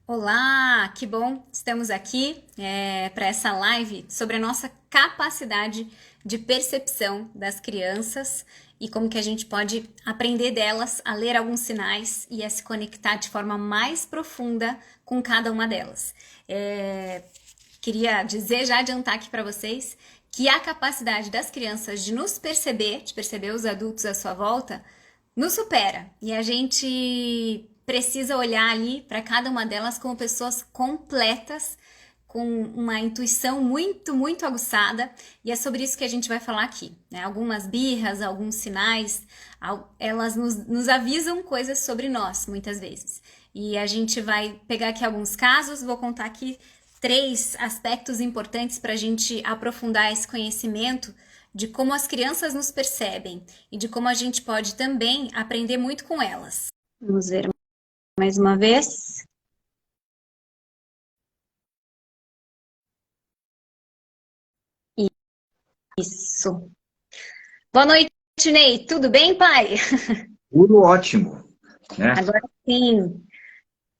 Olá, que bom! Estamos aqui para essa live sobre a nossa capacidade de percepção das crianças e como que a gente pode aprender delas a ler alguns sinais e a se conectar de forma mais profunda com cada uma delas. Queria dizer, já adiantar aqui para vocês, que a capacidade das crianças de nos perceber, de perceber os adultos à sua volta, nos supera. E a gente precisa olhar ali para cada uma delas como pessoas completas, com uma intuição muito aguçada, e é sobre isso que a gente vai falar aqui, né? Algumas birras, alguns sinais, elas nos avisam coisas sobre nós, muitas vezes. E a gente vai pegar aqui alguns casos, vou contar aqui três aspectos importantes para a gente aprofundar esse conhecimento de como as crianças nos percebem e de como a gente pode também aprender muito com elas. Vamos ver mais uma vez. Isso. Boa noite, Ney. Tudo bem, pai? Tudo ótimo, né? Agora sim.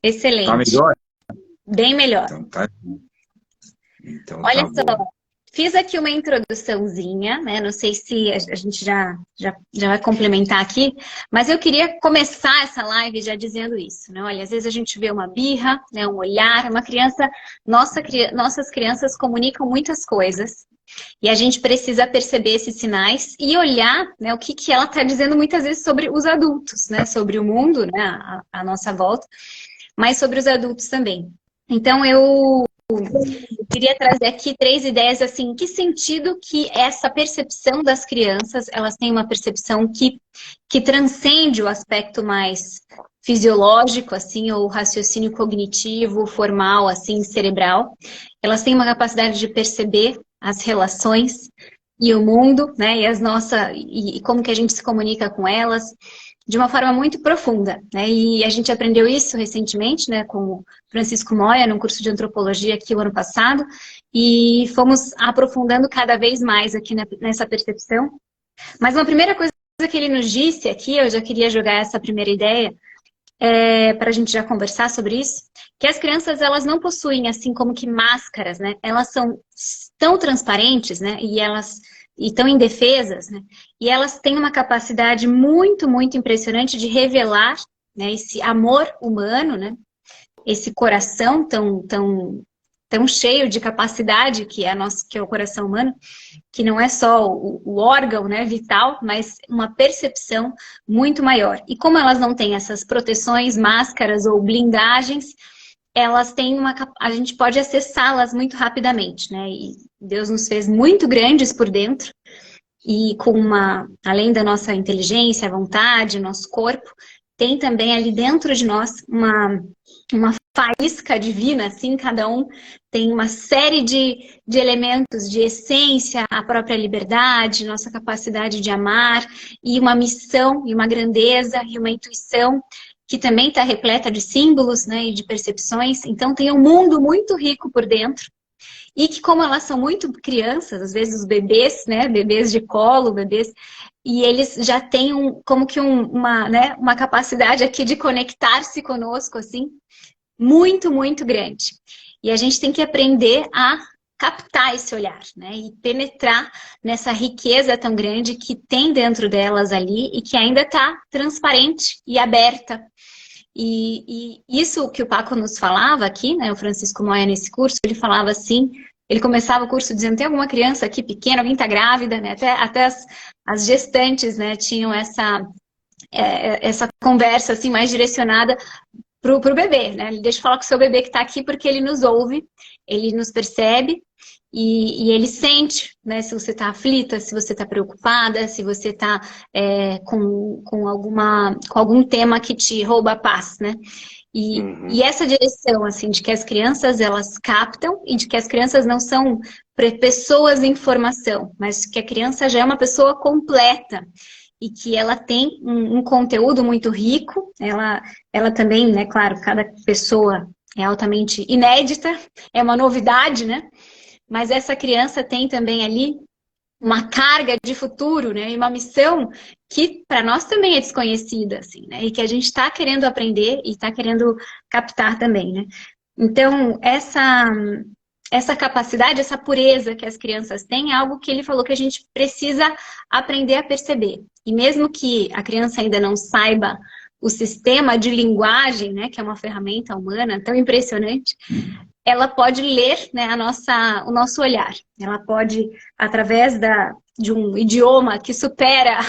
Excelente. Tá melhor? Bem melhor. Então Olha tá só, bom. fiz aqui uma introduçãozinha, né? Não sei se a gente já vai complementar aqui, mas eu queria começar essa live já dizendo isso, né? Olha, às vezes a gente vê uma birra, né? Um olhar, uma criança, nossas crianças comunicam muitas coisas e a gente precisa perceber esses sinais e olhar, né? O que ela está dizendo muitas vezes sobre os adultos, né? Sobre o mundo, né? A nossa volta, mas sobre os adultos também. Então eu queria trazer aqui três ideias, assim, em que sentido que essa percepção das crianças, elas têm uma percepção que transcende o aspecto mais fisiológico, assim, ou raciocínio cognitivo, formal, assim, cerebral. Elas têm uma capacidade de perceber as relações e o mundo, né, e como que a gente se comunica com elas, de uma forma muito profunda, né? E a gente aprendeu isso recentemente, né, com o Francisco Moya, num curso de antropologia aqui o ano passado, e fomos aprofundando cada vez mais aqui nessa percepção. Mas uma primeira coisa que ele nos disse aqui, eu já queria jogar essa primeira ideia, para a gente já conversar sobre isso, que as crianças, elas não possuem, assim como que máscaras, né? Elas são tão transparentes, né? E tão indefesas, né? E elas têm uma capacidade muito impressionante de revelar, né, esse amor humano, né? Esse coração tão cheio de capacidade que é o coração humano, que não é só o órgão, né, vital, mas uma percepção muito maior. E como elas não têm essas proteções, máscaras ou blindagens, elas têm a gente pode acessá-las muito rapidamente, né? E Deus nos fez muito grandes por dentro e além da nossa inteligência, vontade, nosso corpo, tem também ali dentro de nós uma faísca divina, assim, cada um tem uma série de elementos, de essência, a própria liberdade, nossa capacidade de amar, e uma missão, e uma grandeza, e uma intuição, que também está repleta de símbolos, né, e de percepções. Então tem um mundo muito rico por dentro, e que como elas são muito crianças, às vezes os bebês, né, bebês de colo, bebês, e eles já têm uma capacidade aqui de conectar-se conosco, assim, muito grande. E a gente tem que aprender a captar esse olhar, né, e penetrar nessa riqueza tão grande que tem dentro delas ali e que ainda está transparente e aberta. E isso que o Paco nos falava aqui, né, o Francisco Moya nesse curso, ele falava assim, ele começava o curso dizendo, tem alguma criança aqui pequena, alguém está grávida, né, até as gestantes, né, tinham essa conversa assim mais direcionada pro bebê, né, ele deixa eu falar com o seu bebê que está aqui porque ele nos ouve, ele nos percebe, e ele sente, né, se você está aflita, se você está preocupada, se você está com algum tema que te rouba a paz, né? E essa direção, assim, de que as crianças, elas captam e de que as crianças não são pessoas em formação, mas que a criança já é uma pessoa completa e que ela tem um conteúdo muito rico, ela também, né, claro, cada pessoa é altamente inédita, é uma novidade, né? Mas essa criança tem também ali uma carga de futuro, né? E uma missão que para nós também é desconhecida, assim, né? E que a gente está querendo aprender e está querendo captar também, né? Então, essa capacidade, essa pureza que as crianças têm é algo que ele falou que a gente precisa aprender a perceber. E mesmo que a criança ainda não saiba o sistema de linguagem, né, que é uma ferramenta humana tão impressionante, ela pode ler, né, o nosso olhar. Ela pode, através de um idioma que supera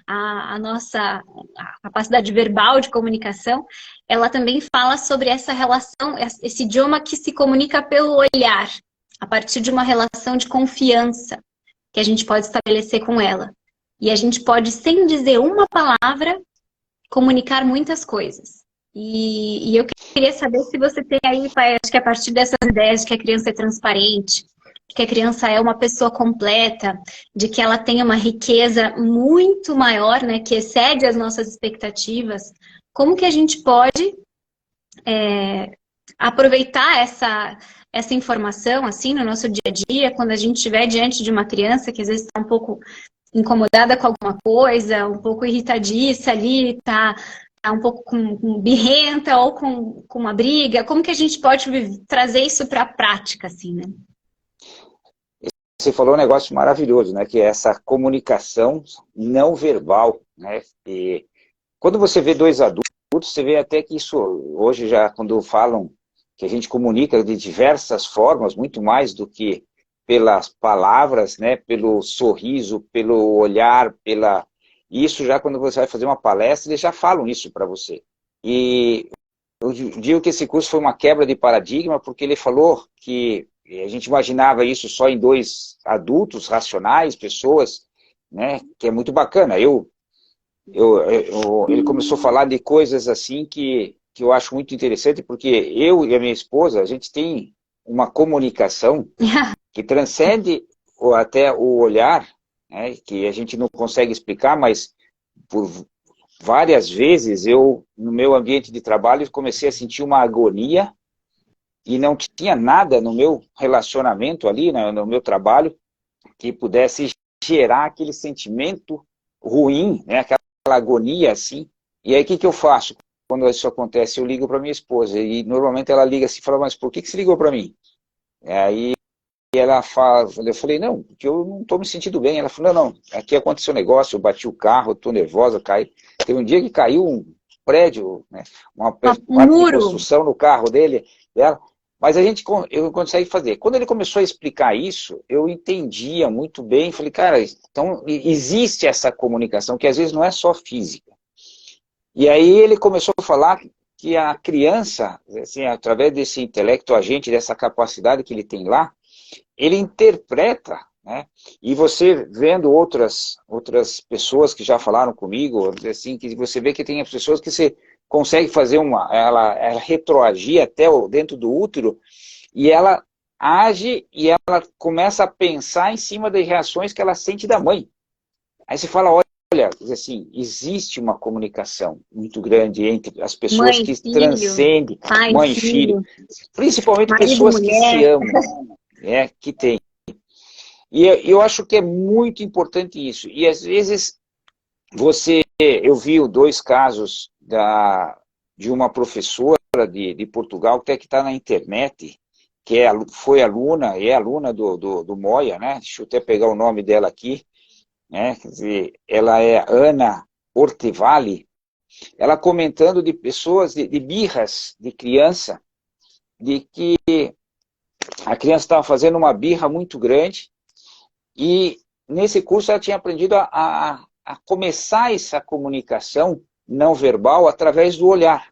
a nossa capacidade verbal de comunicação, ela também fala sobre essa relação, esse idioma que se comunica pelo olhar, a partir de uma relação de confiança que a gente pode estabelecer com ela. E a gente pode, sem dizer uma palavra, comunicar muitas coisas. E eu queria saber se você tem aí, pai, acho que a partir dessas ideias de que a criança é transparente, de que a criança é uma pessoa completa, de que ela tem uma riqueza muito maior, né, que excede as nossas expectativas, como que a gente pode aproveitar essa informação, assim, no nosso dia a dia, quando a gente estiver diante de uma criança que às vezes está um pouco incomodada com alguma coisa, um pouco irritadiça ali, tá um pouco com birrenta ou com uma briga, como que a gente pode trazer isso para a prática, assim, né? Você falou um negócio maravilhoso, né? Que é essa comunicação não verbal, né? E quando você vê dois adultos, você vê até que isso, hoje já, quando falam que a gente comunica de diversas formas, muito mais do que pelas palavras, né? Pelo sorriso, pelo olhar, Isso já quando você vai fazer uma palestra, eles já falam isso para você. E eu digo que esse curso foi uma quebra de paradigma, porque ele falou que a gente imaginava isso só em dois adultos racionais, pessoas, né, que é muito bacana. Ele começou a falar de coisas assim que eu acho muito interessante, porque eu e a minha esposa, a gente tem uma comunicação que transcende até o olhar, né, que a gente não consegue explicar, mas por várias vezes no meu ambiente de trabalho, comecei a sentir uma agonia e não tinha nada no meu relacionamento ali, no meu trabalho, que pudesse gerar aquele sentimento ruim, né, aquela agonia assim. E aí o que eu faço? Quando isso acontece, eu ligo para minha esposa, e normalmente ela liga assim e fala, mas por que você ligou para mim? E aí ela fala, eu falei, não, porque eu não estou me sentindo bem. Ela falou, não, aqui aconteceu um negócio, eu bati o carro, estou nervosa, teve um dia que caiu um prédio, né, uma parte de construção no carro dela, mas eu consegui fazer. Quando ele começou a explicar isso, eu entendia muito bem, falei, cara, então existe essa comunicação, que às vezes não é só física. E aí ele começou a falar que a criança, assim, através desse intelecto agente, dessa capacidade que ele tem lá, ele interpreta, né? E você vendo outras pessoas que já falaram comigo, assim, que você vê que tem pessoas que você consegue fazer ela retroagir até dentro do útero, e ela age e ela começa a pensar em cima das reações que ela sente da mãe. Aí você fala, olha, assim, existe uma comunicação muito grande entre as pessoas mãe, que filho, transcendem, pai, mãe e filho, principalmente marido, pessoas que mulher. se amam, que tem. E eu acho que é muito importante isso. E às vezes eu vi 2 casos de uma professora de Portugal que está na internet, que foi aluna, é aluna do Moia, né? Deixa eu até pegar o nome dela aqui, né? Quer dizer, ela é Ana Ortevali, ela comentando de pessoas, de birras de criança, de que a criança estava fazendo uma birra muito grande, e nesse curso ela tinha aprendido a começar essa comunicação não verbal através do olhar.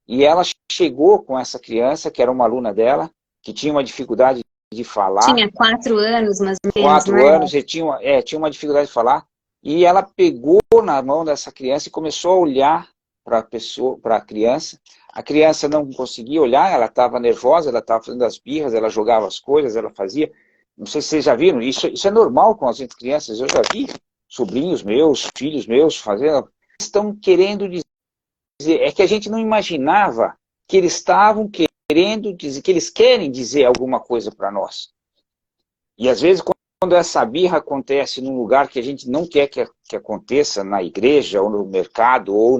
E ela chegou com essa criança, que era uma aluna dela, que tinha uma dificuldade de falar. Tinha 4 anos, mais ou menos. 4 anos, e tinha uma dificuldade de falar. E ela pegou na mão dessa criança e começou a olhar para a criança. A criança não conseguia olhar, ela estava nervosa, ela estava fazendo as birras, ela jogava as coisas, ela fazia. Não sei se vocês já viram, isso é normal com as crianças, eu já vi sobrinhos meus, filhos meus fazendo. Estão querendo dizer, é que a gente não imaginava que eles estavam querendo dizer, que eles querem dizer alguma coisa para nós. E às vezes quando essa birra acontece num lugar que a gente não quer que aconteça, na igreja, ou no mercado, ou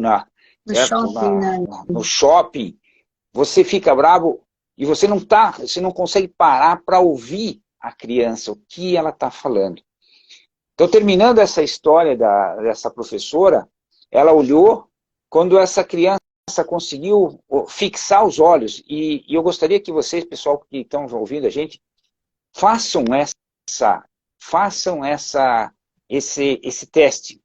no shopping, você fica bravo, e você não consegue parar para ouvir a criança, o que ela está falando. Então, terminando essa história dessa professora, ela olhou, quando essa criança conseguiu fixar os olhos, e eu gostaria que vocês, pessoal que estão ouvindo a gente, façam esse teste.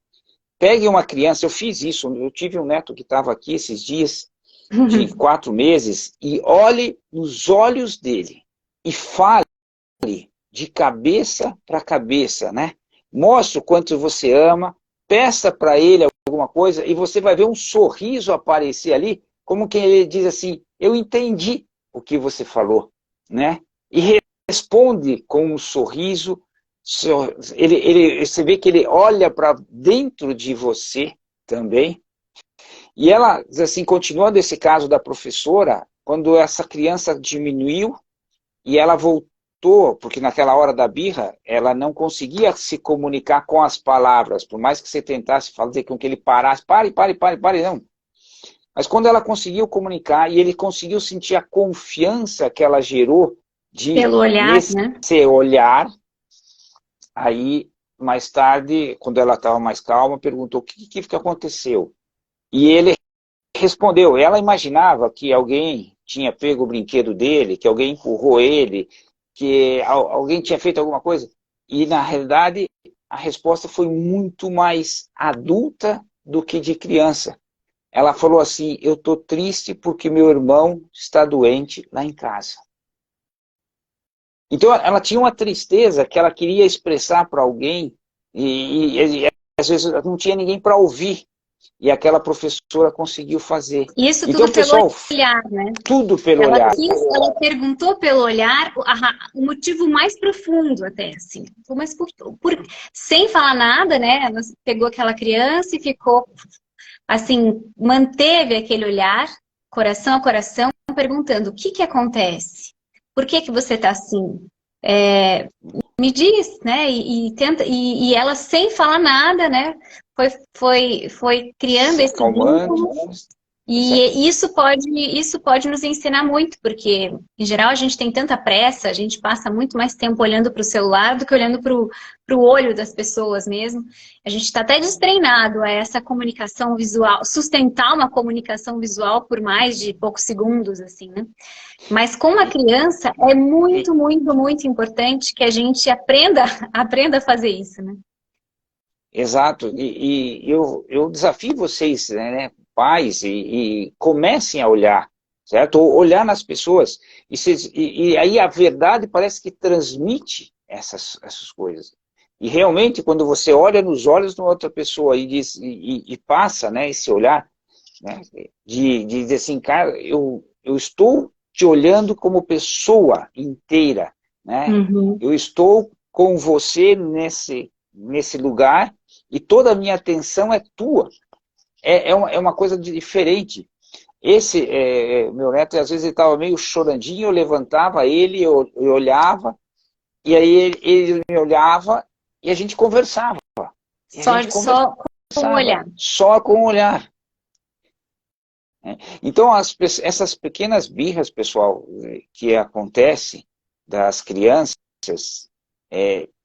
Pegue uma criança, eu fiz isso, eu tive um neto que estava aqui esses dias, de 4 meses, e olhe nos olhos dele, e fale de cabeça para cabeça, né? Mostre o quanto você ama, peça para ele alguma coisa, e você vai ver um sorriso aparecer ali, como que ele diz assim, eu entendi o que você falou, né? E responde com um sorriso, você vê que ele olha para dentro de você também. E ela, assim, continuando esse caso da professora, quando essa criança diminuiu e ela voltou, porque naquela hora da birra, ela não conseguia se comunicar com as palavras, por mais que você tentasse fazer com que ele parasse, pare, não. Mas quando ela conseguiu comunicar e ele conseguiu sentir a confiança que ela gerou Pelo olhar, nesse olhar, aí, mais tarde, quando ela estava mais calma, perguntou o que aconteceu. E ele respondeu, ela imaginava que alguém tinha pego o brinquedo dele, que alguém empurrou ele, que alguém tinha feito alguma coisa. E, na realidade, a resposta foi muito mais adulta do que de criança. Ela falou assim, eu estou triste porque meu irmão está doente lá em casa. Então, ela tinha uma tristeza que ela queria expressar para alguém e às vezes não tinha ninguém para ouvir. E aquela professora conseguiu fazer. Isso tudo então, pessoal, pelo olhar, né? Tudo pelo olhar. Ela perguntou pelo olhar o motivo mais profundo até, assim. Mas sem falar nada, né? Ela pegou aquela criança e ficou, assim, manteve aquele olhar, coração a coração, perguntando, o que acontece? Por que você está assim? Me diz, né? E ela, sem falar nada, né? Foi criando esse vínculo. E isso pode nos ensinar muito, porque, em geral, a gente tem tanta pressa, a gente passa muito mais tempo olhando para o celular do que olhando para o olho das pessoas mesmo. A gente está até destreinado a essa comunicação visual, sustentar uma comunicação visual por mais de poucos segundos, assim, né? Mas com a criança é muito, muito, muito importante que a gente aprenda a fazer isso, né? Exato. E eu desafio vocês, né, pais, e comecem a olhar, certo? Olhar nas pessoas. E aí a verdade parece que transmite essas coisas. E realmente, quando você olha nos olhos de uma outra pessoa e diz, e passa, né, esse olhar, né, de dizer assim, cara, eu estou te olhando como pessoa inteira, né? Uhum. Eu estou com você nesse lugar e toda a minha atenção é tua. É uma coisa diferente. Meu neto, às vezes ele estava meio chorandinho, eu levantava ele, eu olhava, e aí ele me olhava e a gente conversava. Só com o olhar. Só com o olhar. Então, essas pequenas birras, pessoal, que acontecem das crianças,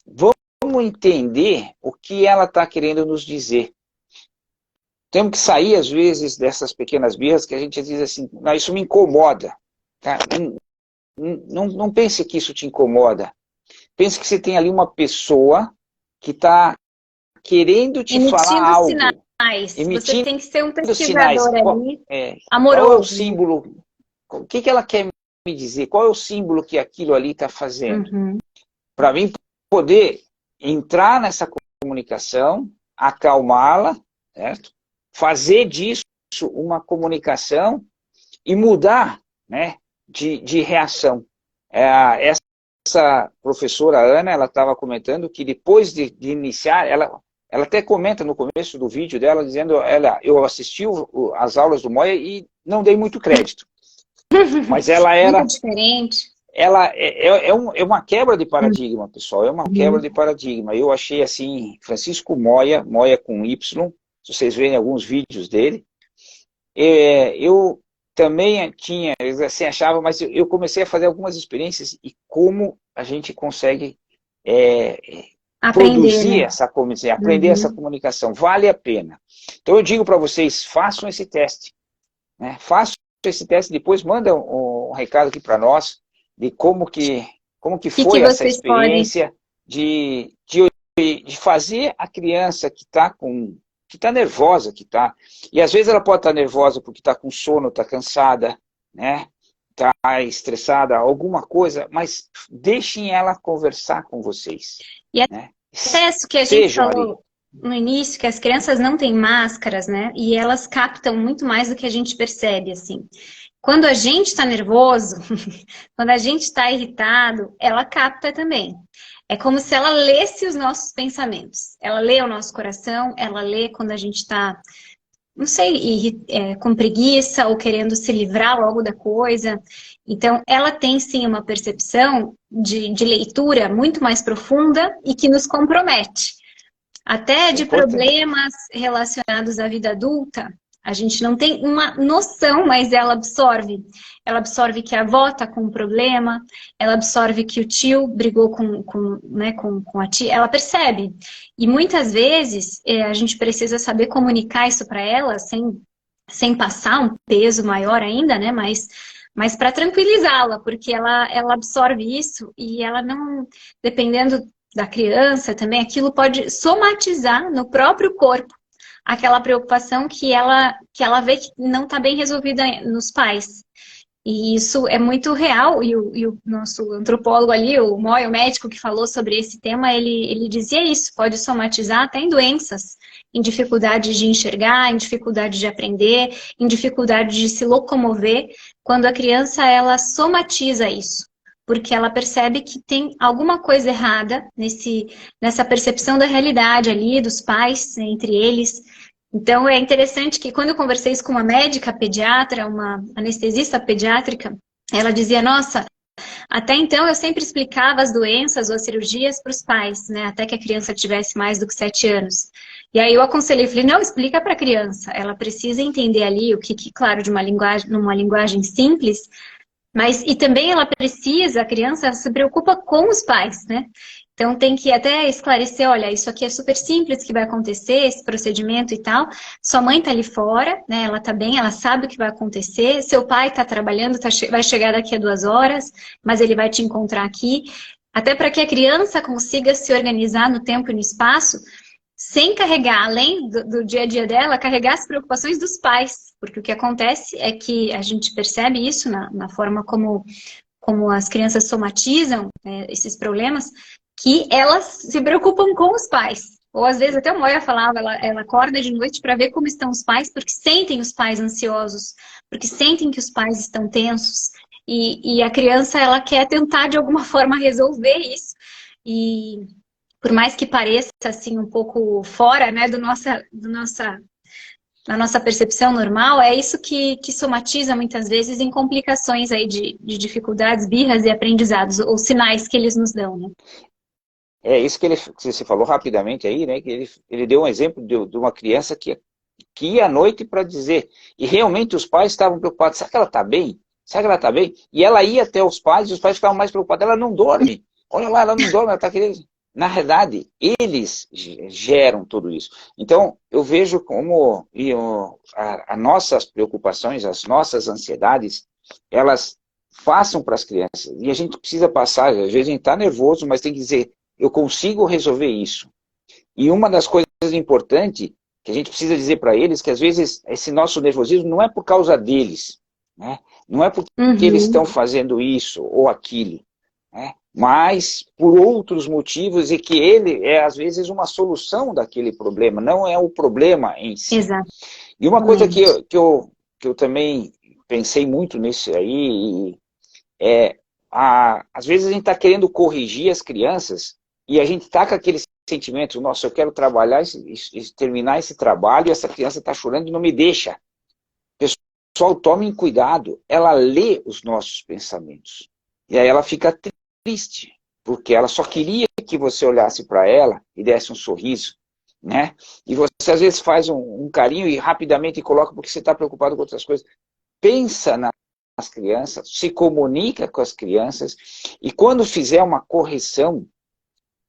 vamos entender o que ela está querendo nos dizer. Temos que sair, às vezes, dessas pequenas birras que a gente diz assim, não, isso me incomoda. Tá? Não pense que isso te incomoda. Pense que você tem ali uma pessoa que está querendo te falar algo. Você tem que ser um pesquisador ali, amoroso. Qual é o símbolo? O que ela quer me dizer? Qual é o símbolo que aquilo ali está fazendo? Uhum. Para mim poder entrar nessa comunicação, acalmá-la, certo? Fazer disso uma comunicação e mudar, né, de reação. Essa professora Ana, ela estava comentando que depois de iniciar, ela até comenta no começo do vídeo dela, dizendo, eu assisti as aulas do Moya e não dei muito crédito. Mas ela era... Muito diferente. Ela é uma quebra de paradigma, pessoal. É uma quebra de paradigma. Eu achei assim, Francisco Moya, Moya com Y, se vocês verem alguns vídeos dele, eu também tinha, eles assim achavam, mas eu comecei a fazer algumas experiências e como a gente consegue Aprender, produzir né? essa comunicação, aprender essa Uhum. comunicação, vale a pena. Então eu digo para vocês, façam esse teste, né? Façam esse teste, depois manda um recado aqui para nós de como que Que foi essa vocês podem... experiência de fazer a criança que está nervosa, e às vezes ela pode estar nervosa porque está com sono, está cansada, né? Está estressada, alguma coisa, mas deixem ela conversar com vocês, E né? até isso que a gente Sejam ali. falou no início, que as crianças não têm máscaras, né? E elas captam muito mais do que a gente percebe, assim. Quando a gente está nervoso, quando a gente está irritado, ela capta também. É como se ela lesse os nossos pensamentos. Ela lê o nosso coração, ela lê quando a gente está, não sei, com preguiça ou querendo se livrar logo da coisa. Então, ela tem sim uma percepção de leitura muito mais profunda e que nos compromete. Até É de importante. problemas relacionados à vida adulta, a gente não tem uma noção, mas ela absorve. Ela absorve que a avó está com um problema, ela absorve que o tio brigou com a tia, ela percebe. E muitas vezes a gente precisa saber comunicar isso para ela sem passar um peso maior ainda, né? Mas para tranquilizá-la, porque ela absorve isso e ela não, dependendo da criança também, aquilo pode somatizar no próprio corpo aquela preocupação que ela vê que não está bem resolvida nos pais. E isso é muito real, e o nosso antropólogo ali, o Moy, o médico que falou sobre esse tema, ele dizia isso, pode somatizar até em doenças, em dificuldade de enxergar, em dificuldade de aprender, em dificuldade de se locomover, quando a criança, ela somatiza isso, porque ela percebe que tem alguma coisa errada nessa percepção da realidade ali, dos pais, entre eles. Então, é interessante que quando eu conversei isso com uma médica pediatra, uma anestesista pediátrica, ela dizia, nossa, até então eu sempre explicava as doenças ou as cirurgias para os pais, né? Até que a criança tivesse mais do que 7 anos. E aí eu aconselhei, falei, não, explica para a criança. Ela precisa entender ali claro, numa linguagem simples, mas e também ela precisa, a criança se preocupa com os pais, né? Então tem que até esclarecer, olha, isso aqui é super simples que vai acontecer, esse procedimento e tal. Sua mãe tá ali fora, né? Ela tá bem, ela sabe o que vai acontecer. Seu pai tá trabalhando, vai chegar daqui a 2 horas, mas ele vai te encontrar aqui. Até para que a criança consiga se organizar no tempo e no espaço, sem carregar, além do dia a dia dela, carregar as preocupações dos pais. Porque o que acontece é que a gente percebe isso na forma como as crianças somatizam esses problemas, que elas se preocupam com os pais. Ou às vezes até a Moia falava, ela acorda de noite para ver como estão os pais, porque sentem os pais ansiosos, porque sentem que os pais estão tensos. E a criança, ela quer tentar de alguma forma resolver isso. E por mais que pareça assim um pouco fora, né, da nossa percepção normal, é isso que somatiza muitas vezes em complicações aí de dificuldades, birras e aprendizados, ou sinais que eles nos dão, né? É isso que você falou rapidamente aí, né? Que ele deu um exemplo de uma criança que ia à noite para dizer, e realmente os pais estavam preocupados, será que ela está bem? Será que ela está bem? E ela ia até os pais, e os pais ficavam mais preocupados, ela não dorme. Olha lá, ela não dorme, ela está querendo... Na verdade, eles geram tudo isso. Então, eu vejo como as nossas preocupações, as nossas ansiedades, elas passam para as crianças. E a gente precisa passar, às vezes a gente está nervoso, mas tem que dizer, eu consigo resolver isso. E uma das coisas importantes que a gente precisa dizer para eles, que às vezes esse nosso nervosismo não é por causa deles, né? Não é porque eles estão Uhum. fazendo isso ou aquilo, né? Mas por outros motivos e que ele é às vezes uma solução daquele problema, não é o problema em si. Exatamente. E uma coisa que eu também pensei muito nisso aí, às vezes a gente está querendo corrigir as crianças e a gente está com aquele sentimento, nossa, eu quero trabalhar terminar esse trabalho e essa criança está chorando e não me deixa. Pessoal, tomem cuidado, ela lê os nossos pensamentos. E aí ela fica triste, porque ela só queria que você olhasse para ela e desse um sorriso, né? E você às vezes faz um carinho e rapidamente coloca porque você está preocupado com outras coisas. pensa nas crianças, se comunica com as crianças, e quando fizer uma correção,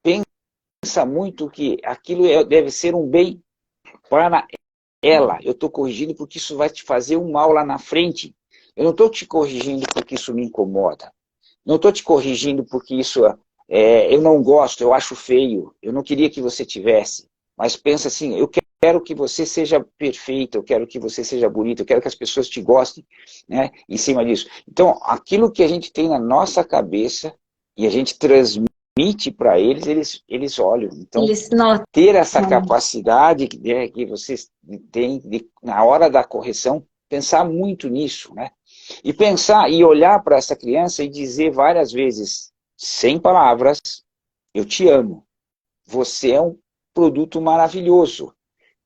pensa muito que aquilo deve ser um bem para ela. Eu estou corrigindo porque isso vai te fazer um mal lá na frente. Eu não estou te corrigindo porque isso me incomoda. Não estou te corrigindo porque isso eu não gosto, eu acho feio, eu não queria que você tivesse. Mas pensa assim, eu quero que você seja perfeita, eu quero que você seja bonita, eu quero que as pessoas te gostem, né, em cima disso. Então, aquilo que a gente tem na nossa cabeça e a gente transmite para eles olham. Então, Eles notam. ter essa capacidade que vocês têm na hora da correção, pensar muito nisso, né? E pensar e olhar para essa criança e dizer várias vezes, sem palavras, eu te amo. Você é um produto maravilhoso.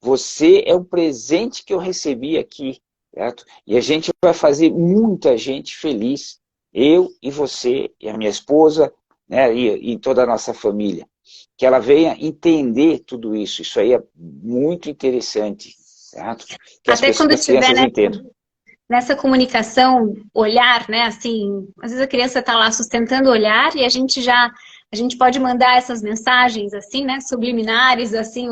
Você é um presente que eu recebi aqui, certo? E a gente vai fazer muita gente feliz. Eu e você, e a minha esposa, né, e toda a nossa família. Que ela venha entender tudo isso. Isso aí é muito interessante, certo? Que Até quando as crianças entendam. Nessa comunicação, olhar, né, assim, às vezes a criança está lá sustentando o olhar e a gente pode mandar essas mensagens, assim, né, subliminares, assim,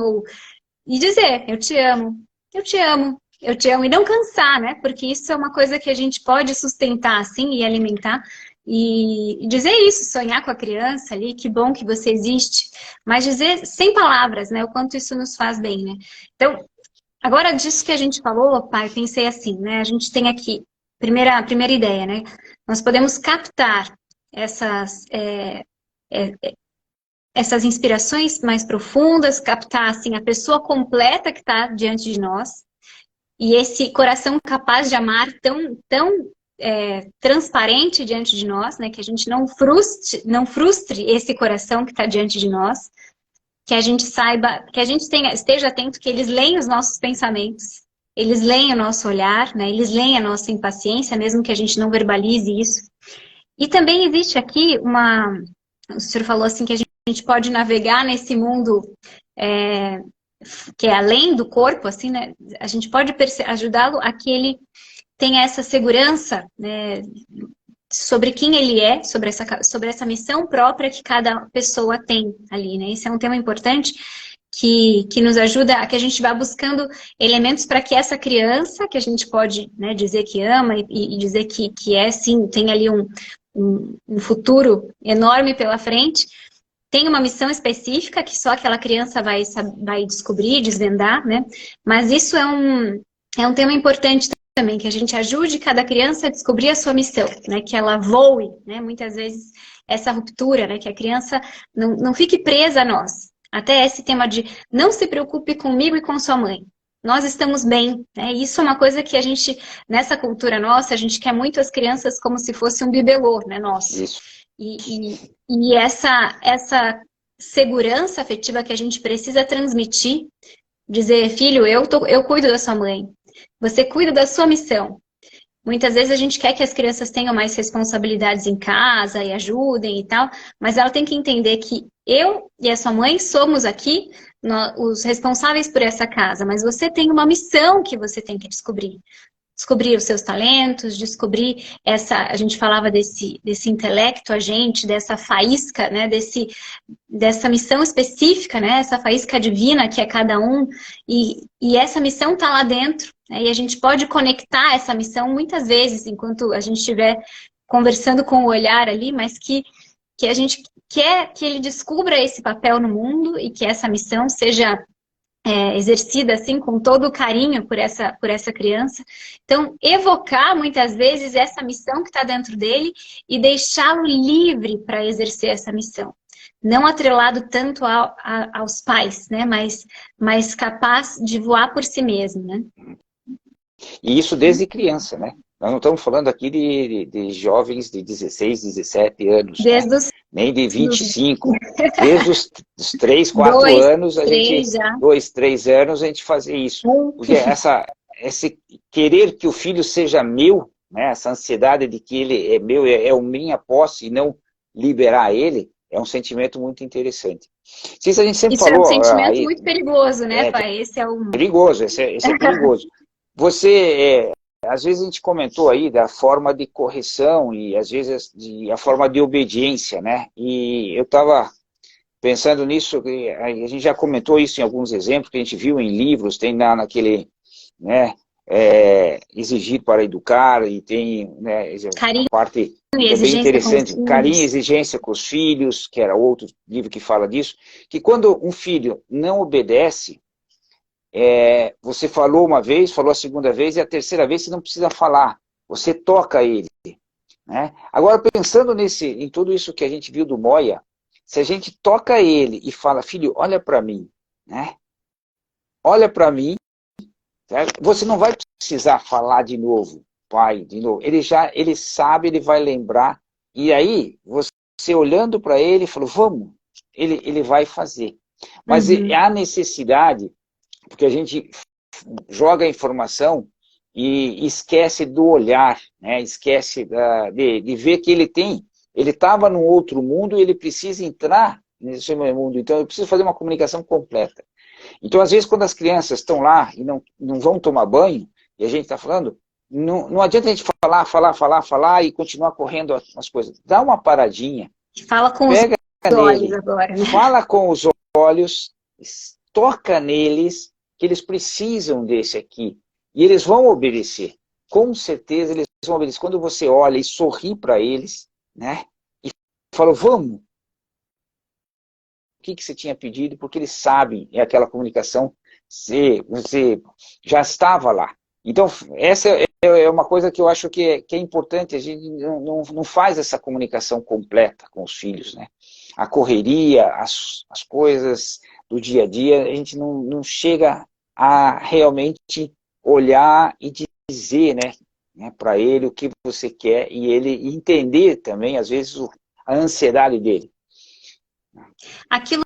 e dizer, eu te amo, eu te amo, eu te amo, e não cansar, né, porque isso é uma coisa que a gente pode sustentar, assim, e alimentar, e dizer isso, sonhar com a criança ali, que bom que você existe, mas dizer sem palavras, né, o quanto isso nos faz bem, né. Então, agora, disso que a gente falou, pai, pensei assim, né? A gente tem aqui, primeira ideia, né? Nós podemos captar essas inspirações mais profundas, captar, assim, a pessoa completa que está diante de nós, e esse coração capaz de amar tão transparente diante de nós, né? Que a gente não frustre esse coração que está diante de nós, que a gente saiba, que a gente esteja atento que eles leem os nossos pensamentos, eles leem o nosso olhar, né? Eles leem a nossa impaciência, mesmo que a gente não verbalize isso. E também existe aqui o senhor falou assim que a gente pode navegar nesse mundo que é além do corpo, assim, né? A gente pode ajudá-lo a que ele tenha essa segurança, né, sobre quem ele é, sobre essa missão própria que cada pessoa tem ali, né? Esse é um tema importante que nos ajuda a que a gente vá buscando elementos para que essa criança, que a gente pode, né, dizer que ama e dizer que é, sim, tem ali um futuro enorme pela frente, tem uma missão específica que só aquela criança vai descobrir, desvendar, né? Mas isso é um tema importante também, que a gente ajude cada criança a descobrir a sua missão, né? Que ela voe, né? Muitas vezes essa ruptura, né? Que a criança não fique presa a nós. Até esse tema de não se preocupe comigo e com sua mãe. Nós estamos bem, né? Isso é uma coisa que a gente, nessa cultura nossa, a gente quer muito as crianças como se fosse um bibelô, né? Nosso. Isso. E essa segurança afetiva que a gente precisa transmitir, dizer, filho, eu cuido da sua mãe. Você cuida da sua missão. Muitas vezes a gente quer que as crianças tenham mais responsabilidades em casa e ajudem e tal, mas ela tem que entender que eu e a sua mãe somos aqui os responsáveis por essa casa, mas você tem uma missão que você tem que descobrir. Descobrir os seus talentos, descobrir a gente falava desse intelecto agente, dessa faísca, né, dessa missão específica, né, essa faísca divina que é cada um, e essa missão está lá dentro, né, e a gente pode conectar essa missão muitas vezes, enquanto a gente estiver conversando com o olhar ali, mas que a gente quer que ele descubra esse papel no mundo e que essa missão seja exercida assim com todo o carinho por essa criança. Então, evocar muitas vezes essa missão que está dentro dele e deixá-lo livre para exercer essa missão. Não atrelado tanto aos pais, né? Mas capaz de voar por si mesmo, né? E isso desde criança, né? Nós não estamos falando aqui de jovens de 16, 17 anos, desde né? Nem de 25. Desde os 3, 4 anos, 2, 3 anos, a gente fazia isso. Porque esse querer que o filho seja meu, né? Essa ansiedade de que ele é meu, é minha posse e não liberar ele, é um sentimento muito interessante. Isso a gente sempre falou. Isso é um sentimento muito perigoso, né, pai? Esse é perigoso, esse é perigoso. Você, às vezes a gente comentou aí da forma de correção e às vezes a forma de obediência, né? E eu estava pensando nisso, a gente já comentou isso em alguns exemplos que a gente viu em livros, tem naquele, né, exigir para educar, e tem, né, Carinho a parte e que é bem exigência com os interessante, carinho e filhos. exigência com os filhos, que era outro livro que fala disso, que quando um filho não obedece, você falou uma vez, falou a segunda vez, e a terceira vez você não precisa falar, você toca ele, né? Agora, pensando em tudo isso que a gente viu do Moya, se a gente toca ele e fala, filho, olha para mim, né? Olha para mim, certo? Você não vai precisar falar de novo, pai, de novo. Ele sabe, ele vai lembrar, e aí, você olhando para ele, falou, vamos, ele vai fazer. Mas há necessidade, porque a gente joga a informação e esquece do olhar, né? Esquece de ver que ele estava num outro mundo e ele precisa entrar nesse mundo, então eu preciso fazer uma comunicação completa. Então, às vezes, quando as crianças estão lá e não vão tomar banho, e a gente está falando, não adianta a gente falar e continuar correndo as coisas. Dá uma paradinha, Fala com os pega olhos nele, agora, né? fala com os olhos, toca neles, que eles precisam desse aqui. E eles vão obedecer. Com certeza eles vão obedecer. Quando você olha e sorri para eles, né? E fala, vamos. O que você tinha pedido? Porque eles sabem, é aquela comunicação, você já estava lá. Então, essa é uma coisa que eu acho que é importante, a gente não faz essa comunicação completa com os filhos, né? A correria, as coisas do dia a dia, a gente não chega a realmente olhar e dizer, né, para ele o que você quer e ele entender também, às vezes, a ansiedade dele. Aquilo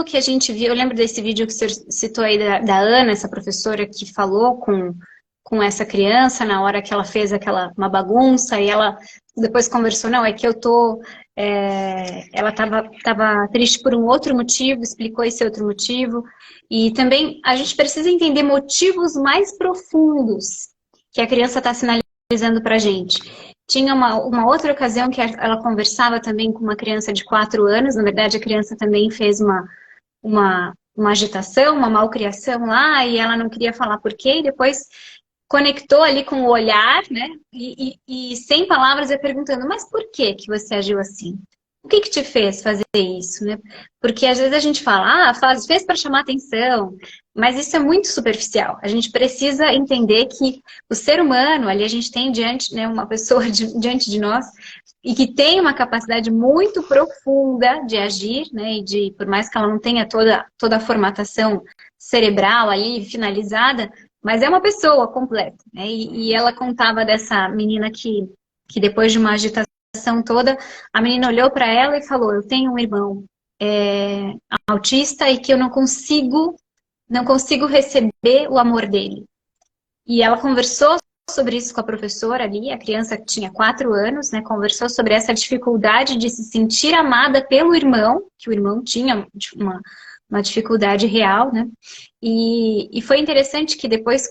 que a gente viu, eu lembro desse vídeo que você citou aí da Ana, essa professora que falou com essa criança na hora que ela fez uma bagunça e ela depois conversou, não, é que ela estava triste por um outro motivo, explicou esse outro motivo. E também a gente precisa entender motivos mais profundos que a criança está sinalizando para a gente. Tinha uma outra ocasião que ela conversava também com uma criança de 4 anos, na verdade a criança também fez uma agitação, uma malcriação lá, e ela não queria falar por quê, e depois conectou ali com o olhar, né? E sem palavras ia perguntando, mas por que você agiu assim? O que te fez fazer isso, né? Porque às vezes a gente fala, fez para chamar atenção, mas isso é muito superficial. A gente precisa entender que o ser humano, ali a gente tem diante, né, uma pessoa diante de nós, e que tem uma capacidade muito profunda de agir, né? E por mais que ela não tenha toda a formatação cerebral ali finalizada, mas é uma pessoa completa, né? E ela contava dessa menina que depois de uma agitação toda, a menina olhou para ela e falou, eu tenho um irmão autista e que eu não consigo receber o amor dele. E ela conversou sobre isso com a professora ali, a criança que tinha 4 anos, né, conversou sobre essa dificuldade de se sentir amada pelo irmão, que o irmão tinha uma dificuldade real, né? E foi interessante que depois,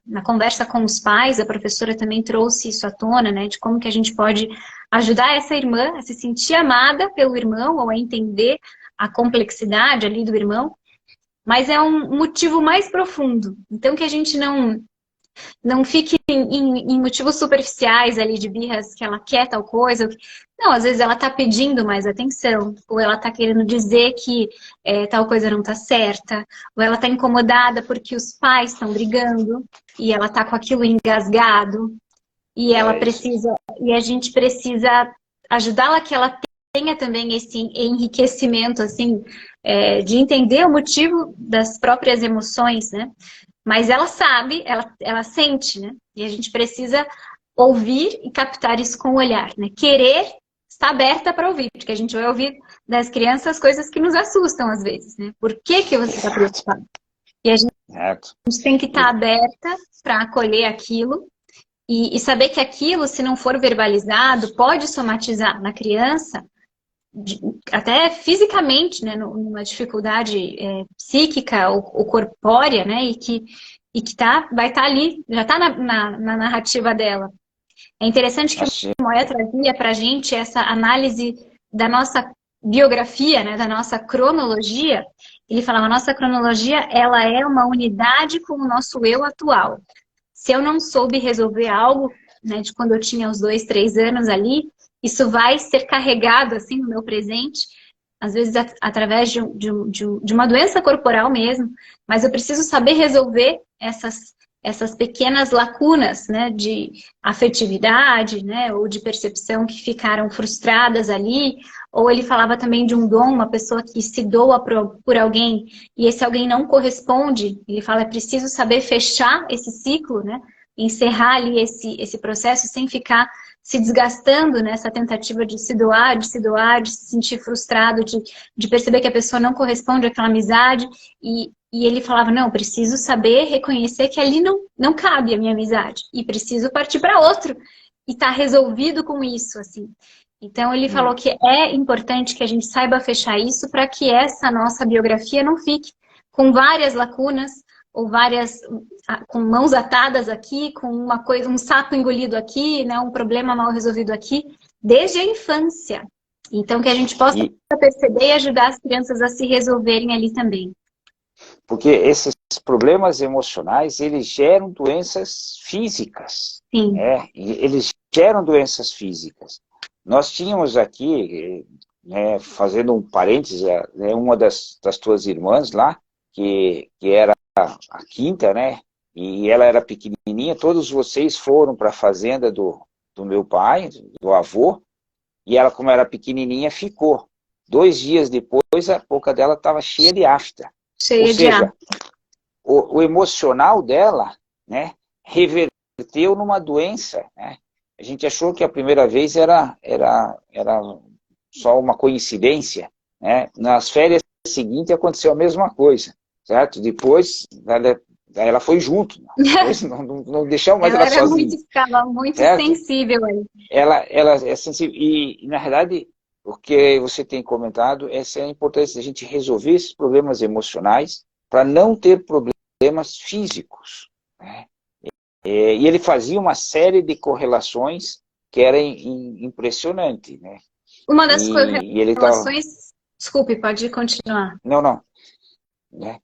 na conversa com os pais, a professora também trouxe isso à tona, né? De como que a gente pode ajudar essa irmã a se sentir amada pelo irmão, ou a entender a complexidade ali do irmão, mas é um motivo mais profundo. Então, que a gente não fique em motivos superficiais ali de birras que ela quer tal coisa. Não, às vezes ela está pedindo mais atenção, ou ela está querendo dizer que tal coisa não está certa, ou ela está incomodada porque os pais estão brigando e ela está com aquilo engasgado e a gente precisa ajudá-la que ela tenha também esse enriquecimento assim, de entender o motivo das próprias emoções, né? Mas ela sabe, ela sente, né? E a gente precisa ouvir e captar isso com o olhar, né? Querer estar aberta para ouvir, porque a gente vai ouvir das crianças coisas que nos assustam às vezes, né? Por que você está preocupado? E a gente tem que estar aberta para acolher aquilo e saber que aquilo, se não for verbalizado, pode somatizar na criança, até fisicamente, né, numa dificuldade psíquica ou corpórea, né, e que e que vai estar ali, já está na narrativa dela. É interessante que o Moya trazia para a gente essa análise da nossa biografia, né, da nossa cronologia. Ele falava, a nossa cronologia, ela é uma unidade com o nosso eu atual. Se eu não soube resolver algo, né, de quando eu tinha os 2, 3 anos ali, isso vai ser carregado, assim, no meu presente, às vezes através de uma doença corporal mesmo, mas eu preciso saber resolver essas pequenas lacunas, né, de afetividade, né, ou de percepção que ficaram frustradas ali, ou ele falava também de um dom, uma pessoa que se doa por alguém, e esse alguém não corresponde, ele fala, é preciso saber fechar esse ciclo, né, encerrar ali esse processo sem ficar se desgastando nessa tentativa de se doar, de se sentir frustrado, de perceber que a pessoa não corresponde àquela amizade, e ele falava, não, preciso saber reconhecer que ali não cabe a minha amizade, e preciso partir para outro, e tá resolvido com isso, assim. Então ele falou que é importante que a gente saiba fechar isso para que essa nossa biografia não fique com várias lacunas, ou várias, com mãos atadas aqui, com uma coisa, um sapo engolido aqui, né, um problema mal resolvido aqui, desde a infância. Então, que a gente possa perceber e ajudar as crianças a se resolverem ali também. Porque esses problemas emocionais, eles geram doenças físicas. Sim. Né? Eles geram doenças físicas. Nós tínhamos aqui, né, fazendo um parêntese, né, uma das tuas irmãs lá, que era a quinta, né? E ela era pequenininha. Todos vocês foram para a fazenda do meu pai, do avô, e ela, como era pequenininha, ficou. 2 dias depois, a boca dela estava cheia de afta. Cheia Ou seja, de o emocional dela, né, reverteu numa doença, né? A gente achou que a primeira vez era só uma coincidência, né? Nas férias seguintes aconteceu a mesma coisa. Certo? Depois ela foi junto. Depois não deixamos mais ela sozinha. Ficava muito sensível aí. Ela é sensível. E, na verdade, o que você tem comentado, essa é a importância da gente resolver esses problemas emocionais para não ter problemas físicos. Né? E ele fazia uma série de correlações que era impressionante. Né? Uma das correlações... Desculpe, pode continuar. Não. Né?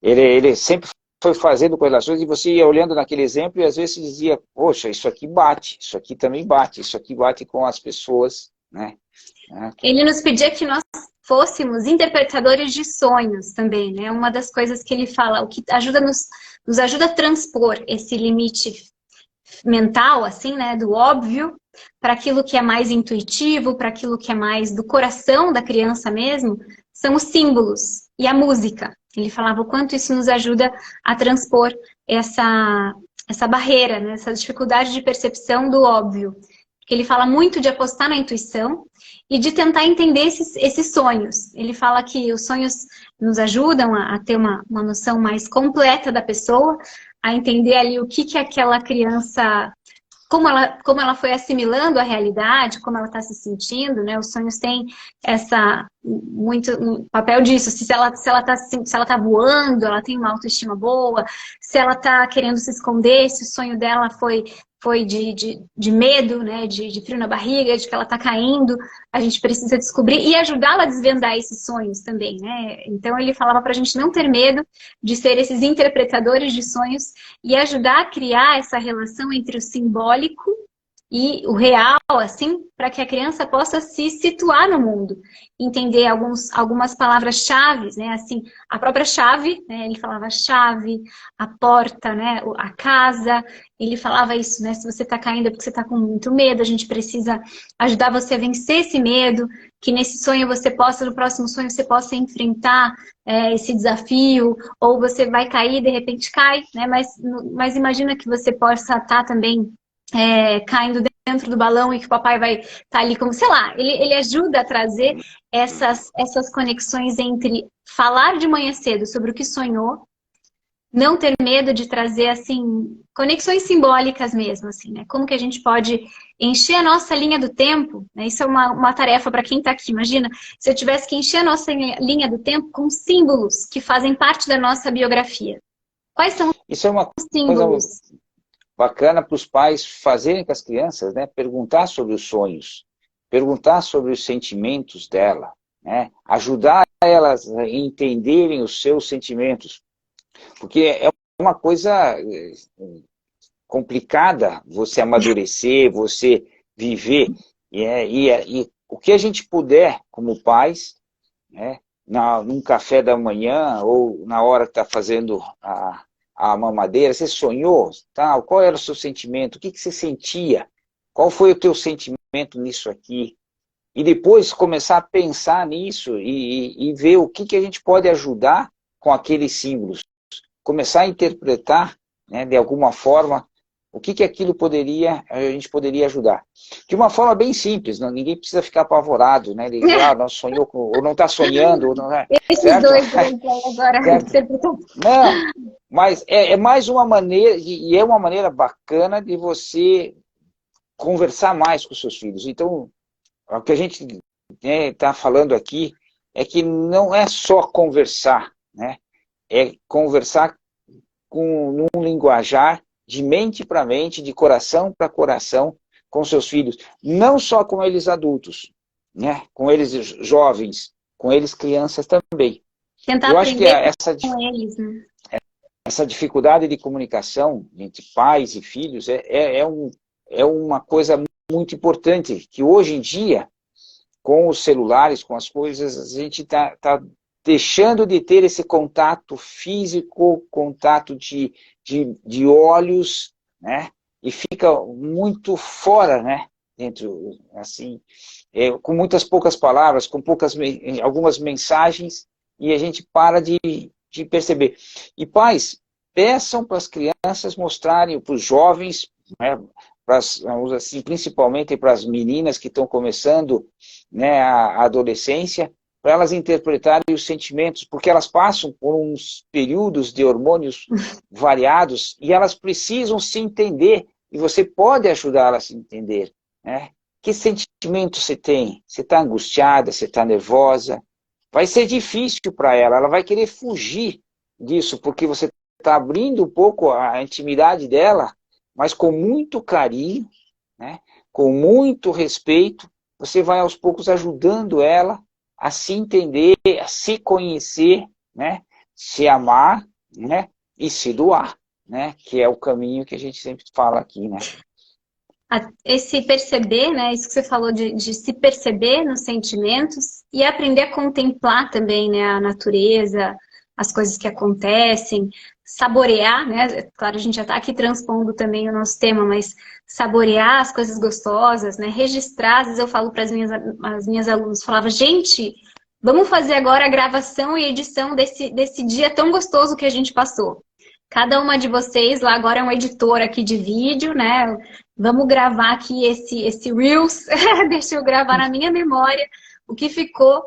Ele sempre foi fazendo correlações e você ia olhando naquele exemplo e às vezes dizia, poxa, isso aqui bate, isso aqui também bate, isso aqui bate com as pessoas, né? Ele nos pedia que nós fôssemos interpretadores de sonhos também, né? Uma das coisas que ele fala, o que nos ajuda a transpor esse limite mental, assim, né, do óbvio, para aquilo que é mais intuitivo, para aquilo que é mais do coração da criança mesmo, são os símbolos e a música. Ele falava o quanto isso nos ajuda a transpor essa barreira, né, essa dificuldade de percepção do óbvio. Porque ele fala muito de apostar na intuição e de tentar entender esses sonhos. Ele fala que os sonhos nos ajudam a ter uma noção mais completa da pessoa, a entender ali o que aquela criança... Como ela foi assimilando a realidade, como ela está se sentindo, né? Os sonhos têm um papel disso. Se ela tá voando, ela tem uma autoestima boa, se ela está querendo se esconder, se o sonho dela foi de medo, né? De frio na barriga, de que ela está caindo, a gente precisa descobrir e ajudá-la a desvendar esses sonhos também, né? Então ele falava para a gente não ter medo de ser esses interpretadores de sonhos e ajudar a criar essa relação entre o simbólico e o real, assim, para que a criança possa se situar no mundo, entender algumas palavras-chave, né, assim, a própria chave, né, ele falava chave, a porta, né, a casa, ele falava isso, né, se você está caindo é porque você está com muito medo, a gente precisa ajudar você a vencer esse medo, que nesse sonho no próximo sonho você possa enfrentar esse desafio, ou você vai cair, de repente cai, né, mas imagina que você possa estar também caindo dentro do balão e que o papai vai estar ali como, sei lá, ele ajuda a trazer essas conexões entre falar de manhã cedo sobre o que sonhou, não ter medo de trazer, assim, conexões simbólicas mesmo, assim, né? Como que a gente pode encher a nossa linha do tempo, né? Isso é uma tarefa para quem está aqui. Imagina, se eu tivesse que encher a nossa linha do tempo com símbolos que fazem parte da nossa biografia. Quais são Isso é uma os coisa símbolos? bacana para os pais fazerem com as crianças, né? Perguntar sobre os sonhos, perguntar sobre os sentimentos dela, né? Ajudar elas a entenderem os seus sentimentos, porque é uma coisa complicada você amadurecer, você viver, e o que a gente puder, como pais, né, num café da manhã, ou na hora que está fazendo a mamadeira, você sonhou, tal, qual era o seu sentimento, o que você sentia, qual foi o teu sentimento nisso aqui, e depois começar a pensar nisso, e ver o que a gente pode ajudar com aqueles símbolos, começar a interpretar, né, de alguma forma, o que aquilo a gente poderia ajudar. De uma forma bem simples, não, ninguém precisa ficar apavorado, né? De dizer, não sonhou ou não está sonhando, ou não é, Esses certo? dois agora. Certo? Não, mas é mais uma maneira, e é uma maneira bacana de você conversar mais com os seus filhos. Então, o que a gente está falando aqui é que não é só conversar, né? É conversar num linguajar de mente para mente, de coração para coração, com seus filhos, não só com eles adultos, né? Com eles jovens, com eles crianças também. Tentar Eu acho que aprender com eles, né? essa dificuldade de comunicação entre pais e filhos é uma coisa muito importante, que hoje em dia, com os celulares, com as coisas, a gente está deixando de ter esse contato físico, contato de olhos, né? E fica muito fora, né? Dentro, assim, com muitas poucas palavras, com algumas mensagens, e a gente para de perceber. E pais, peçam para as crianças mostrarem, para os jovens, né? Assim, principalmente para as meninas que estão começando, né, a adolescência, para elas interpretarem os sentimentos, porque elas passam por uns períodos de hormônios variados e elas precisam se entender, e você pode ajudá-las a se entender, né? Que sentimento você tem? Você está angustiada, você está nervosa? Vai ser difícil para ela vai querer fugir disso, porque você está abrindo um pouco a intimidade dela, mas com muito carinho, né? Com muito respeito, você vai aos poucos ajudando ela a se entender, a se conhecer, né? Se amar, né? E se doar, né? Que é o caminho que a gente sempre fala aqui, né? Esse perceber, né? Isso que você falou de se perceber nos sentimentos e aprender a contemplar também, né? A natureza, as coisas que acontecem, saborear, né? Claro, a gente já está aqui transpondo também o nosso tema, mas saborear as coisas gostosas, né? Registrar, às vezes eu falo para as minhas alunas, falava, gente, vamos fazer agora a gravação e edição desse dia tão gostoso que a gente passou. Cada uma de vocês lá agora é um editor aqui de vídeo, né? Vamos gravar aqui esse Reels, deixa eu gravar na minha memória o que ficou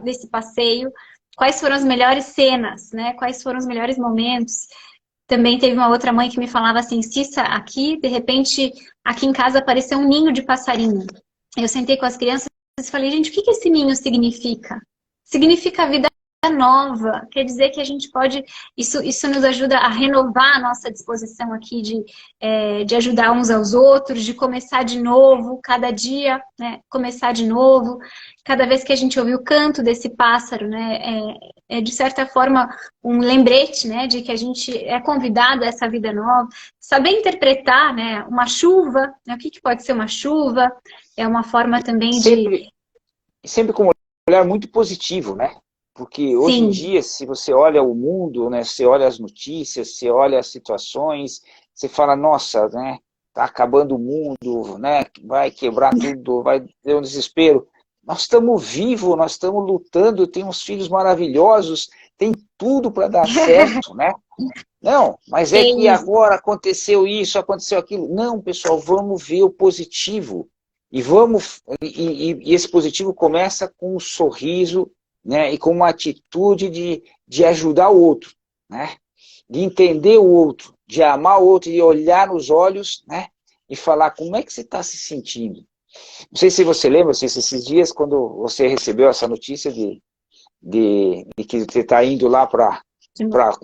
desse passeio, quais foram as melhores cenas, né? Quais foram os melhores momentos. Também teve uma outra mãe que me falava assim, Cissa, aqui, de repente, aqui em casa apareceu um ninho de passarinho. Eu sentei com as crianças e falei, gente, o que esse ninho significa? Significa a vida nova, quer dizer que a gente pode, isso nos ajuda a renovar a nossa disposição aqui de ajudar uns aos outros, de começar de novo, cada dia, né, começar de novo, cada vez que a gente ouve o canto desse pássaro, né, é de certa forma um lembrete, né, de que a gente é convidado a essa vida nova, saber interpretar, né, uma chuva, né, o que pode ser uma chuva, é uma forma também sempre com um olhar muito positivo, né? Porque hoje Sim. em dia, se você olha o mundo, né, você olha as notícias, você olha as situações, você fala, nossa, né, tá acabando o mundo, né, vai quebrar tudo, vai ter um desespero. Nós estamos vivos, nós estamos lutando, temos filhos maravilhosos, tem tudo para dar certo, né? Não, mas é que agora aconteceu isso, aconteceu aquilo. Não, pessoal, vamos ver o positivo. E esse positivo começa com um sorriso, né, e com uma atitude de ajudar o outro, né, de entender o outro, de amar o outro, de olhar nos olhos, né, e falar como é que você está se sentindo. Não sei se você lembra, se esses dias, quando você recebeu essa notícia de que você está indo lá para,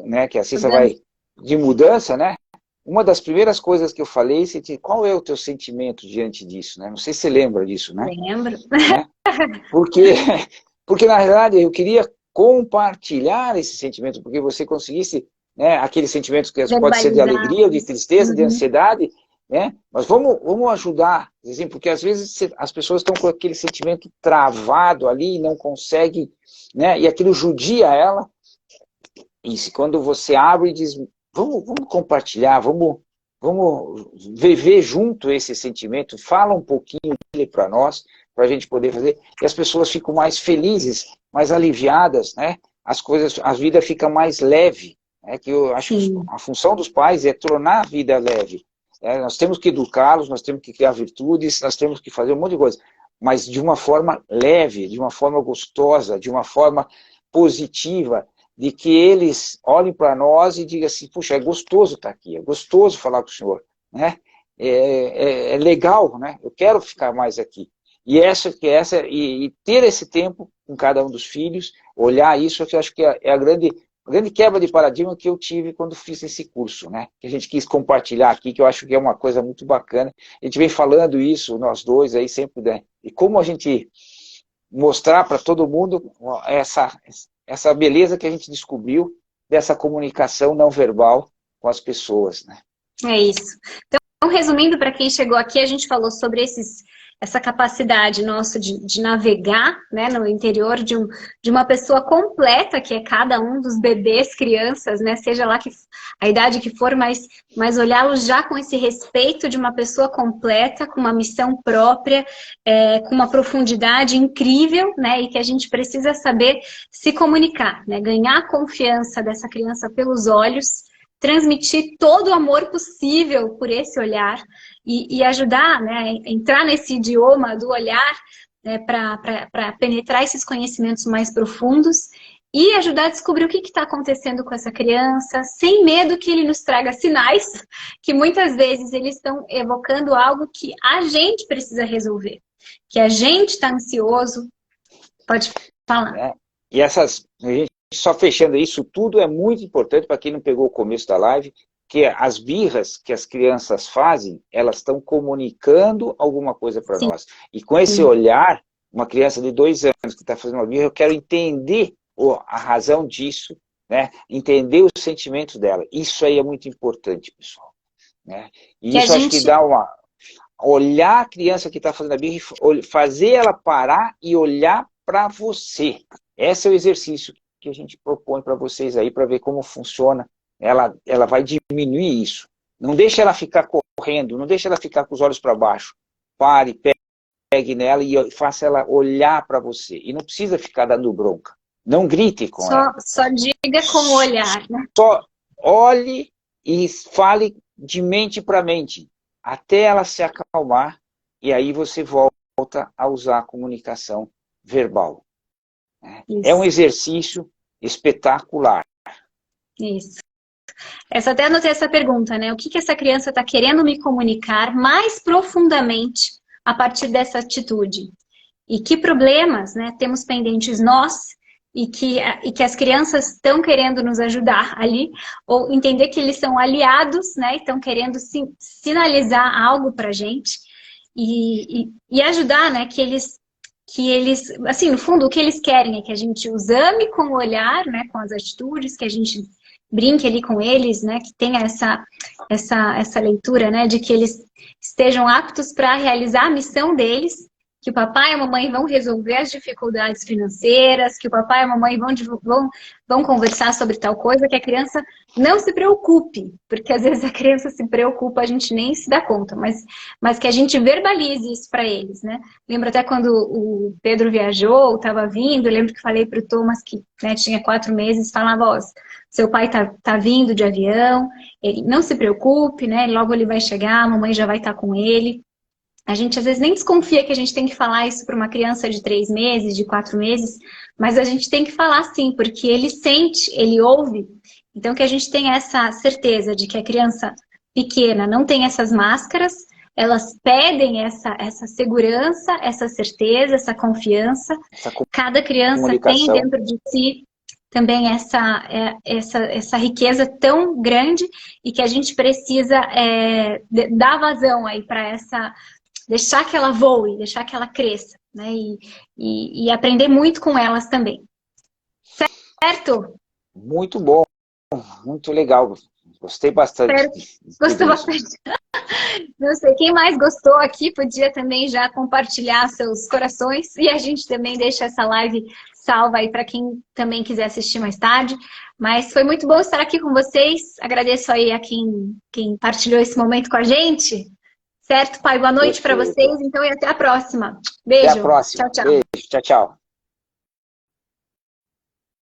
né, que a Cissa vai de mudança, né? Uma das primeiras coisas que eu falei, qual é o teu sentimento diante disso, né? Não sei se você lembra disso, né? Lembro. Né? Porque, porque, na verdade, eu queria compartilhar esse sentimento, porque você conseguisse, né, aquele sentimento que pode ser de Verbalizar. alegria, ou de tristeza, de Uhum. ansiedade, né? Mas vamos ajudar, assim, porque às vezes as pessoas estão com aquele sentimento travado ali e não conseguem, né? E aquilo judia ela. E quando você abre e diz, vamos compartilhar, vamos viver junto esse sentimento, fala um pouquinho dele para nós, para a gente poder fazer, e as pessoas ficam mais felizes, mais aliviadas, né? As coisas, a vida fica mais leve, né? Que eu acho que a função dos pais é tornar a vida leve. Nós temos que educá-los, nós temos que criar virtudes, nós temos que fazer um monte de coisa, mas de uma forma leve, de uma forma gostosa, de uma forma positiva, de que eles olhem para nós e digam assim, puxa, é gostoso estar aqui, é gostoso falar com o senhor, né? É legal, né? Eu quero ficar mais aqui. E ter esse tempo com cada um dos filhos, olhar isso, que eu acho que é a grande quebra de paradigma que eu tive quando fiz esse curso, né? Que a gente quis compartilhar aqui, que eu acho que é uma coisa muito bacana. A gente vem falando isso, nós dois aí sempre, né? E como a gente mostrar para todo mundo essa beleza que a gente descobriu dessa comunicação não verbal com as pessoas, né? É isso. Então, resumindo, para quem chegou aqui, a gente falou sobre essa capacidade nossa de navegar, né, no interior de uma pessoa completa, que é cada um dos bebês, crianças, né, seja lá a idade que for, mas olhá-los já com esse respeito de uma pessoa completa, com uma missão própria, com uma profundidade incrível, né, e que a gente precisa saber se comunicar, né, ganhar a confiança dessa criança pelos olhos, transmitir todo o amor possível por esse olhar e ajudar, né, a entrar nesse idioma do olhar, né, para penetrar esses conhecimentos mais profundos e ajudar a descobrir o que está acontecendo com essa criança, sem medo que ele nos traga sinais, que muitas vezes eles estão evocando algo que a gente precisa resolver, que a gente está ansioso. Pode falar. E a gente só fechando isso, tudo é muito importante para quem não pegou o começo da live, que as birras que as crianças fazem, elas estão comunicando alguma coisa para nós. E com esse olhar, uma criança de 2 anos que está fazendo uma birra, eu quero entender a razão disso, né? Entender os sentimentos dela. Isso aí é muito importante, pessoal. Né? E isso acho que dá olhar a criança que está fazendo a birra, fazer ela parar e olhar para você. Esse é o exercício que a gente propõe para vocês aí, para ver como funciona. Ela vai diminuir isso. Não deixa ela ficar correndo, não deixa ela ficar com os olhos para baixo. Pare, pegue nela e faça ela olhar para você. E não precisa ficar dando bronca. Não grite com ela. Só diga com o olhar, né? Só olhe e fale de mente para mente, até ela se acalmar, e aí você volta a usar a comunicação verbal. É um exercício espetacular. Isso. Eu só até anotei essa pergunta, né? O que essa criança está querendo me comunicar mais profundamente a partir dessa atitude? E que problemas, né, temos pendentes nós e que as crianças estão querendo nos ajudar ali, ou entender que eles são aliados, né? E estão querendo sinalizar algo para a gente e ajudar, né? Que eles, assim, no fundo, o que eles querem é que a gente os ame com o olhar, né, com as atitudes, que a gente brinque ali com eles, né, que tenha essa leitura, né, de que eles estejam aptos para realizar a missão deles, que o papai e a mamãe vão resolver as dificuldades financeiras, que o papai e a mamãe vão conversar sobre tal coisa, que a criança não se preocupe, porque às vezes a criança se preocupa, a gente nem se dá conta, mas que a gente verbalize isso para eles, né? Lembro até quando o Pedro viajou, estava vindo, eu lembro que falei para o Thomas, que, né, tinha 4 meses, falava, ó, seu pai tá vindo de avião, ele não se preocupe, né? Logo ele vai chegar, a mamãe já vai estar com ele. A gente às vezes nem desconfia que a gente tem que falar isso para uma criança de 3 meses, de 4 meses, mas a gente tem que falar sim, porque ele sente, ele ouve. Então que a gente tenha essa certeza de que a criança pequena não tem essas máscaras, elas pedem essa segurança, essa certeza, essa confiança. Cada criança tem dentro de si também essa riqueza tão grande e que a gente precisa dar vazão aí para deixar que ela voe, deixar que ela cresça, né? E aprender muito com elas também. Certo? Muito bom, muito legal. Gostei bastante. Gostou bastante. Não sei, quem mais gostou aqui podia também já compartilhar seus corações e a gente também deixa essa live salva aí para quem também quiser assistir mais tarde. Mas foi muito bom estar aqui com vocês. Agradeço aí a quem partilhou esse momento com a gente. Certo, pai? Boa noite para vocês, então, e até a próxima. Beijo. Até a próxima. Tchau, tchau. Beijo. Tchau, tchau.